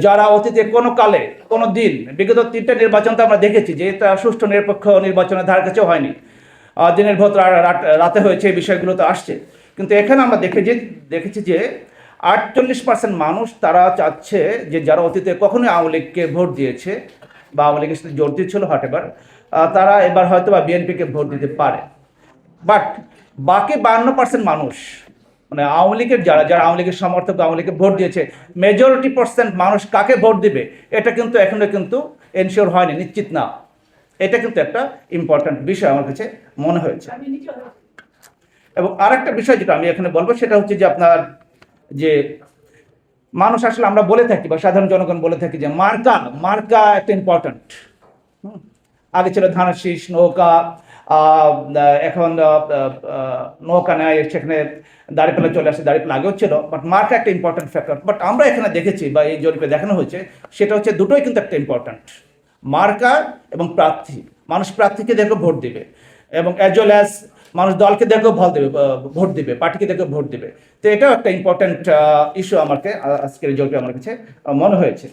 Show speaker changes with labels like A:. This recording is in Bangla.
A: যারা অতীতে কোনো কালে কোনো দিন বিগত 3টা নির্বাচন তো আমরা দেখেছি যে এটা সুষ্ঠু নিরপেক্ষ নির্বাচনের ধার কাছেও হয়নি, দিনের ভোট রাতে হয়েছে, এই বিষয়গুলো তো আসছে। কিন্তু এখানে আমরা দেখেছি যে 48% মানুষ তারা চাচ্ছে যে যারা অতীতে কখনোই আওয়ামী লীগকে ভোট দিয়েছে বা আওয়ামী লীগের সাথে জড়িত ছিল হটেবার, তারা এবার হয়তো বা বিএনপিকে ভোট দিতে পারে। বাট বাকি 52% মানুষ, মানে আওয়ামী লীগের যারা যারা আওয়ামী লীগের সমর্থক আওয়ামী লীগকে ভোট দিয়েছে, মেজরিটি পার্সেন্ট মানুষ কাকে ভোট দিবে এটা কিন্তু এখনো কিন্তু এনশিওর হয়নি, নিশ্চিত না। এটা কিন্তু একটা ইম্পর্ট্যান্ট বিষয় আমার কাছে মনে হয়েছে। এবং আরেকটা বিষয় যেটা আমি এখানে বলবো সেটা হচ্ছে যে আপনার যে মানুষ আসলে আমরা বলে থাকি বা সাধারণ জনগণ বলে থাকি যে মার্কা মার্কা একটা ইম্পর্ট্যান্ট। আগে ছিল ধানের শীষ, নৌকা, এখন নৌকা নেয়, সেখানে দাঁড়িপাল্লা চলে আসে, দাঁড়িপাল্লা আগেও ছিল, বাট মার্কা একটা ইম্পর্ট্যান্ট ফ্যাক্টর। বাট আমরা এখানে দেখেছি বা এই জরিপে দেখানো হয়েছে সেটা হচ্ছে দুটোই কিন্তু একটা ইম্পর্ট্যান্ট, মার্কা এবং প্রার্থী। মানুষ প্রার্থীকে দেখে ভোট দিবে এবং অ্যাজ ওয়েল অ্যাজ মানুষ দলকে দেখেও ভোট দিবে, পার্টিকে দেখে ভোট দিবে। তো এটাও একটা ইম্পর্ট্যান্ট ইস্যু আমাকে আজকের জরিপে আমার কাছে মনে হয়েছে।